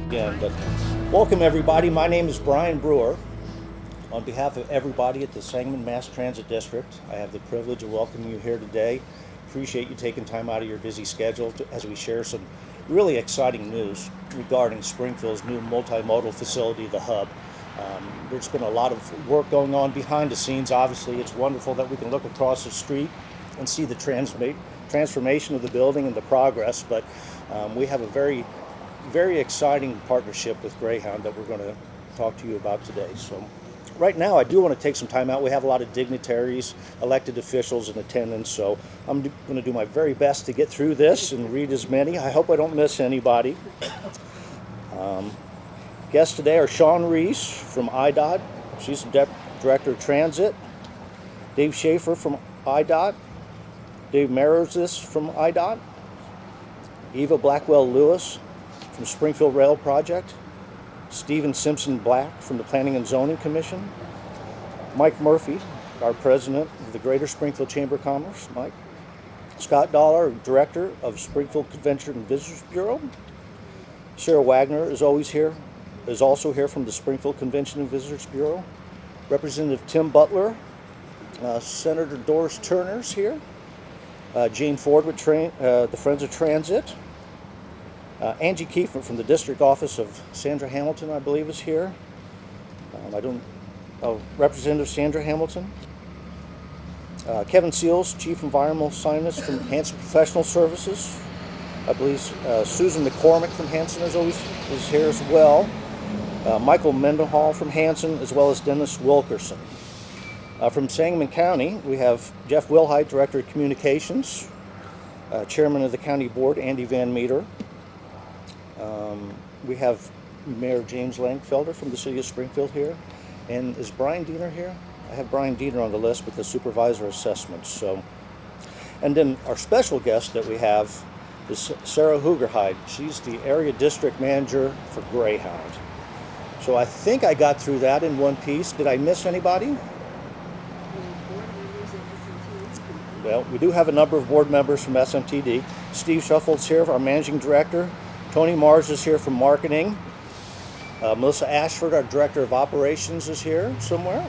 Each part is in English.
again, but welcome everybody. My name is Brian Brewer. On behalf of everybody at the Sangamon Mass Transit District, I have the privilege of welcoming you here today. Appreciate you taking time out of your busy schedule as we share some really exciting news regarding Springfield's new multimodal facility, the Hub. There's been a lot of work going on behind the scenes. Obviously, it's wonderful that we can look across the street and see the transformation of the building and the progress, but we have a very exciting partnership with Greyhound that we're going to talk to you about today. So right now I do want to take some time out. We have a lot of dignitaries, elected officials in attendance, so I'm going to do my very best to get through this and read as many. I hope I don't miss anybody. Guests today are Sean Reese from IDOT. She's the Director of Transit. Dave Schaefer from IDOT. Dave Marozis from IDOT. Eva Blackwell-Lewis from Springfield Rail Project. Stephen Simpson Black from the Planning and Zoning Commission. Mike Murphy, our President of the Greater Springfield Chamber of Commerce. Mike. Scott Dollar, Director of Springfield Convention and Visitors Bureau. Sarah Wagner is also here from the Springfield Convention and Visitors Bureau. Representative Tim Butler. Senator Doris Turner's here. Jane Ford with the Friends of Transit. Angie Kiefer from the District Office of Sandra Hamilton, I believe, is here. Representative Sandra Hamilton. Kevin Seals, Chief Environmental Scientist from Hanson Professional Services. I believe Susan McCormick from Hanson is here as well. Michael Mendenhall from Hanson, as well as Dennis Wilkerson. From Sangamon County, we have Jeff Wilhite, Director of Communications, Chairman of the County Board, Andy Van Meter. We have Mayor James Langfelder from the City of Springfield here. And is Brian Diener here? I have Brian Diener on the list with the Supervisor Assessments. And then our special guest that we have is Sarah Hugerheid. She's the Area District Manager for Greyhound. So I think I got through that in one piece. Did I miss anybody? Well, we do have a number of board members from SMTD. Steve Shuffle's here, our Managing Director. Tony Mars is here from Marketing. Melissa Ashford, our Director of Operations, is here somewhere.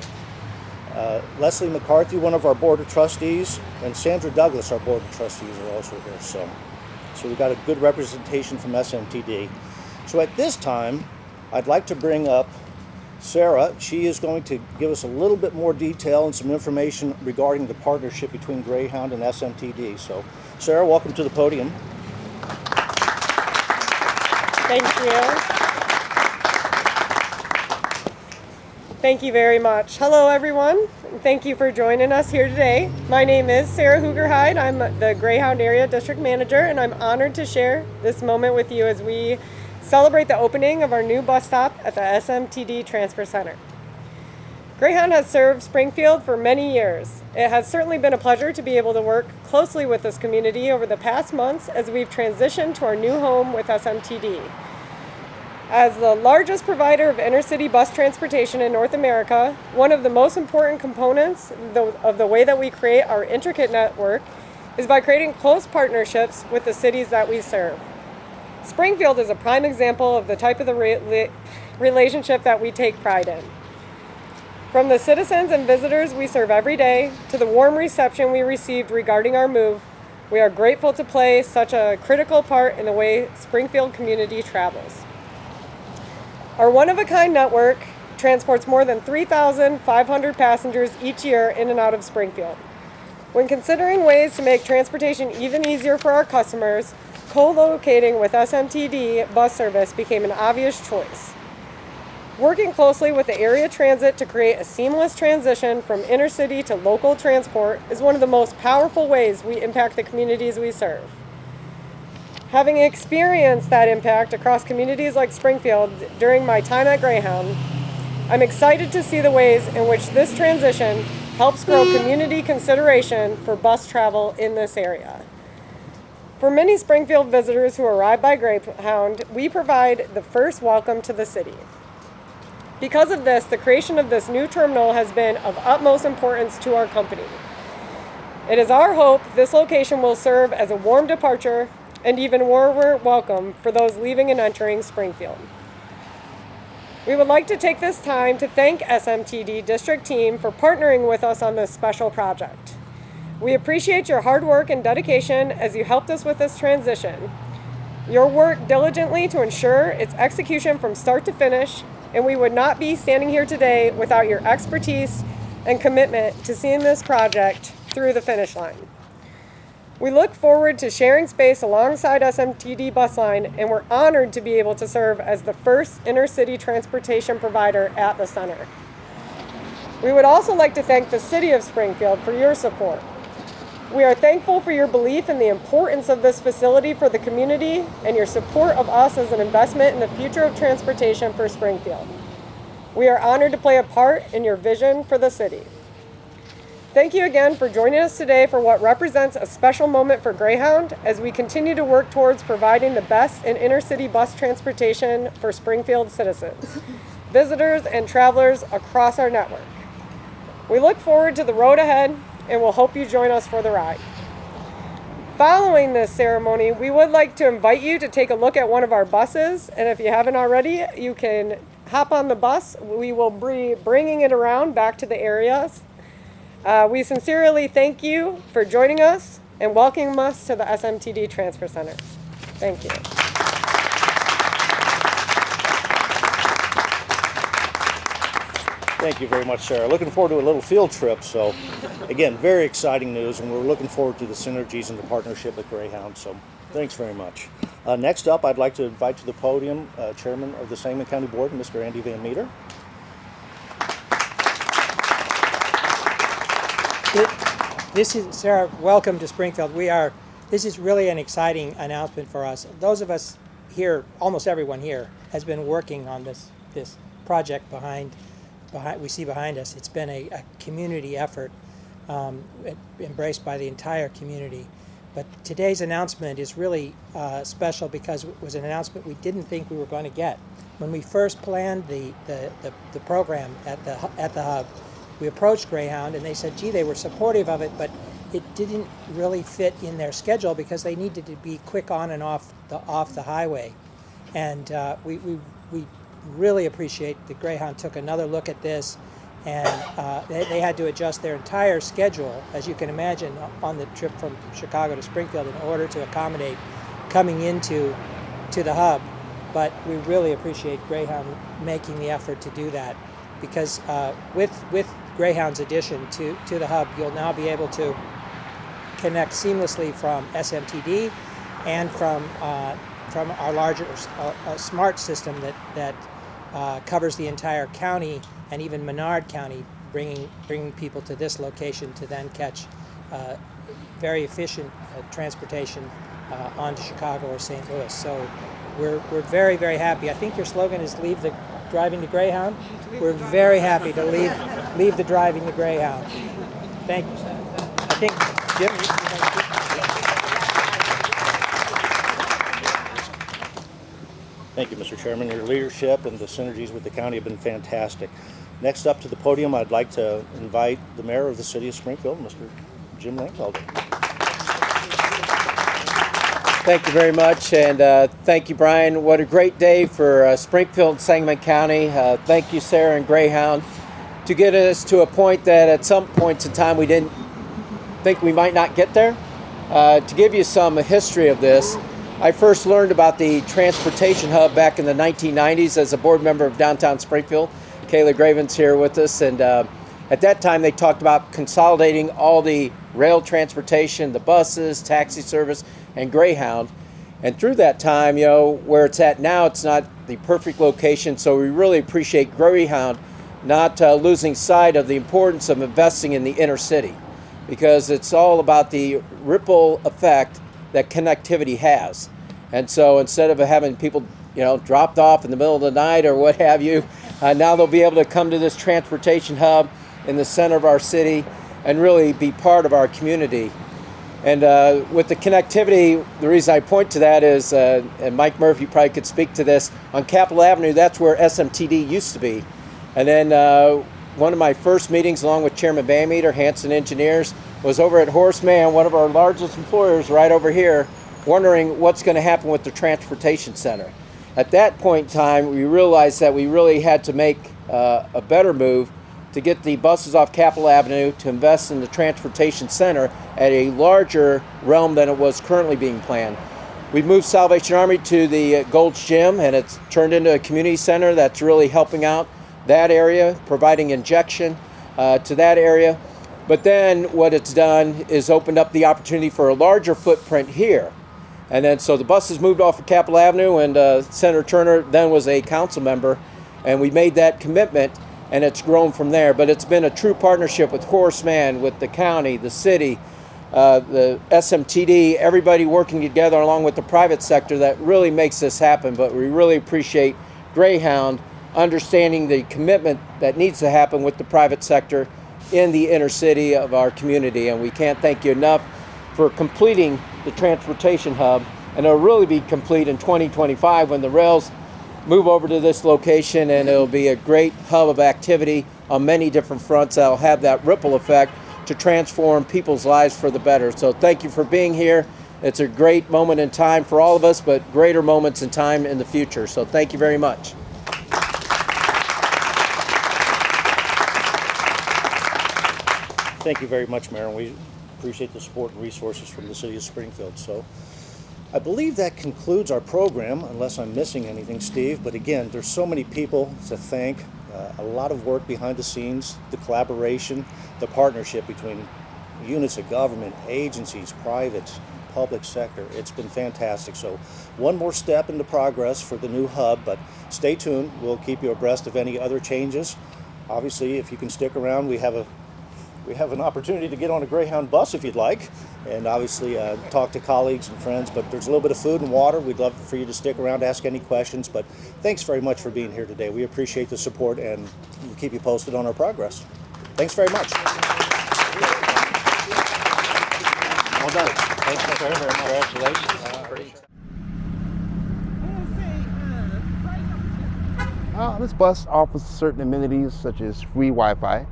Leslie McCarthy, one of our Board of Trustees, and Sandra Douglas, our Board of Trustees, are also here. So we've got a good representation from SMTD. So at this time, I'd like to bring up Sarah. She is going to give us a little bit more detail and some information regarding the partnership between Greyhound and SMTD. So, Sarah, welcome to the podium. Thank you. Thank you very much. Hello, everyone. Thank you for joining us here today. My name is Sarah Hugerheid. I'm the Greyhound Area District Manager, and I'm honored to share this moment with you as we celebrate the opening of our new bus stop at the SMTD Transfer Center. Greyhound has served Springfield for many years. It has certainly been a pleasure to be able to work closely with this community over the past months as we've transitioned to our new home with SMTD. As the largest provider of intercity bus transportation in North America, one of the most important components of the way that we create our intricate network is by creating close partnerships with the cities that we serve. Springfield is a prime example of the type of the relationship that we take pride in. From the citizens and visitors we serve every day to the warm reception we received regarding our move, we are grateful to play such a critical part in the way Springfield community travels. Our one-of-a-kind network transports more than 3,500 passengers each year in and out of Springfield. When considering ways to make transportation even easier for our customers, co-locating with SMTD bus service became an obvious choice. Working closely with the area transit to create a seamless transition from intercity to local transport is one of the most powerful ways we impact the communities we serve. Having experienced that impact across communities like Springfield during my time at Greyhound, I'm excited to see the ways in which this transition helps grow community consideration for bus travel in this area. For many Springfield visitors who arrive by Greyhound, we provide the first welcome to the city. Because of this, the creation of this new terminal has been of utmost importance to our company. It is our hope this location will serve as a warm departure and even warmer welcome for those leaving and entering Springfield. We would like to take this time to thank SMTD District Team for partnering with us on this special project. We appreciate your hard work and dedication as you helped us with this transition. Your work diligently to ensure its execution from start to finish, and we would not be standing here today without your expertise and commitment to seeing this project through the finish line. We look forward to sharing space alongside SMTD bus line, and we're honored to be able to serve as the first intercity transportation provider at the center. We would also like to thank the City of Springfield for your support. We are thankful for your belief in the importance of this facility for the community and your support of us as an investment in the future of transportation for Springfield. We are honored to play a part in your vision for the city. Thank you again for joining us today for what represents a special moment for Greyhound as we continue to work towards providing the best in intercity bus transportation for Springfield citizens, visitors, and travelers across our network. We look forward to the road ahead and we'll hope you join us for the ride. Following this ceremony, we would like to invite you to take a look at one of our buses, and if you haven't already, you can hop on the bus. We will be bringing it around back to the areas. We sincerely thank you for joining us and welcoming us to the SMTD Transfer Center. Thank you. Thank you very much, Sarah. Looking forward to a little field trip. So, again, very exciting news, and we're looking forward to the synergies and the partnership with Greyhound. So, thanks very much. Next up, I'd like to invite to the podium Chairman of the Sangamon County Board, Mr. Andy Van Meter. This is Sarah. Welcome to Springfield. This is really an exciting announcement for us. Those of us here, almost everyone here, has been working on this project behind we see behind us. It's been a community effort embraced by the entire community. But today's announcement is really special because it was an announcement we didn't think we were going to get. When we first planned the program at the hub, we approached Greyhound and they said, gee, they were supportive of it, but it didn't really fit in their schedule because they needed to be quick on and off the highway. And we really appreciate that Greyhound took another look at this, and they had to adjust their entire schedule, as you can imagine, on the trip from Chicago to Springfield in order to accommodate coming into the hub. But we really appreciate Greyhound making the effort to do that, because with Greyhound's addition to the hub, you'll now be able to connect seamlessly from SMTD and from our larger smart system that covers the entire county and even Menard County, bringing people to this location to then catch very efficient transportation on to Chicago or St. Louis. So we're very, very happy. I think your slogan is "Leave the driving to Greyhound." We're very happy to leave the driving to Greyhound. Thank you. I think Jim. Thank you, Mr. Chairman. Your leadership and the synergies with the county have been fantastic. Next up to the podium, I'd like to invite the mayor of the city of Springfield, Mr. Jim Langfelder. Thank you very much, and thank you, Brian. What a great day for Springfield and Sangamon County. Thank you, Sarah and Greyhound, to get us to a point that at some points in time we didn't think we might not get there. To give you some history of this, I first learned about the transportation hub back in the 1990s as a board member of downtown Springfield. Kayla Graven's here with us, and at that time they talked about consolidating all the rail transportation, the buses, taxi service, and Greyhound. And through that time, you know, where it's at now, it's not the perfect location, so we really appreciate Greyhound not losing sight of the importance of investing in the inner city, because it's all about the ripple effect that connectivity has. And so instead of having people, you know, dropped off in the middle of the night or what have you, now they'll be able to come to this transportation hub in the center of our city and really be part of our community. And with the connectivity, the reason I point to that is, and Mike Murphy probably could speak to this, on Capitol Avenue, that's where SMTD used to be. And then one of my first meetings, along with Chairman Van Meter, Hanson Engineers, was over at Horace Mann, one of our largest employers right over here, wondering what's going to happen with the transportation center. At that point in time, we realized that we really had to make a better move to get the buses off Capitol Avenue to invest in the transportation center at a larger realm than it was currently being planned. We moved Salvation Army to the Gold's Gym, and it's turned into a community center that's really helping out that area, providing injection to that area. But then what it's done is opened up the opportunity for a larger footprint here. And then so the buses moved off of Capitol Avenue, and Senator Turner then was a council member, and we made that commitment, and it's grown from there. But it's been a true partnership with Horace Mann, with the county, the city, the SMTD, everybody working together along with the private sector that really makes this happen. But we really appreciate Greyhound understanding the commitment that needs to happen with the private sector in the inner city of our community. And we can't thank you enough for completing the transportation hub. And it'll really be complete in 2025 when the rails move over to this location, and it'll be a great hub of activity on many different fronts that'll have that ripple effect to transform people's lives for the better. So thank you for being here. It's a great moment in time for all of us, but greater moments in time in the future. So thank you very much. Thank you very much, Mayor, and we appreciate the support and resources from the city of Springfield. So I believe that concludes our program, unless I'm missing anything, Steve. But again, there's so many people to thank, a lot of work behind the scenes, the collaboration, the partnership between units of government, agencies, private, public sector. It's been fantastic. So one more step into progress for the new hub, but stay tuned. We'll keep you abreast of any other changes. Obviously, if you can stick around, we have an opportunity to get on a Greyhound bus if you'd like, and obviously talk to colleagues and friends. But there's a little bit of food and water. We'd love for you to stick around, ask any questions. But thanks very much for being here today. We appreciate the support, and we'll keep you posted on our progress. Thanks very much. Well done. Thanks very much. Congratulations. This bus offers certain amenities such as free Wi-Fi,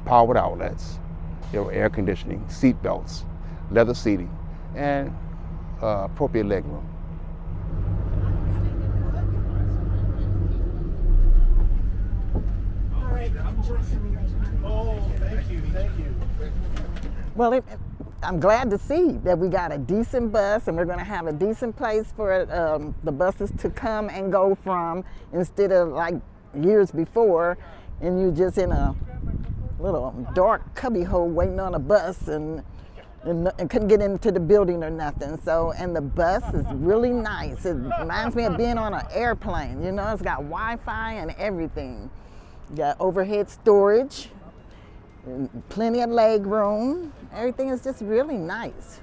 powered outlets, air conditioning, seat belts, leather seating, and appropriate legroom. Well, I'm glad to see that we got a decent bus, and we're going to have a decent place for the buses to come and go from, instead of like years before, and you just in a little dark cubby hole waiting on a bus and couldn't get into the building or nothing. So, and the bus is really nice. It reminds me of being on an airplane. It's got Wi-Fi and everything. You got overhead storage, and plenty of leg room. Everything is just really nice.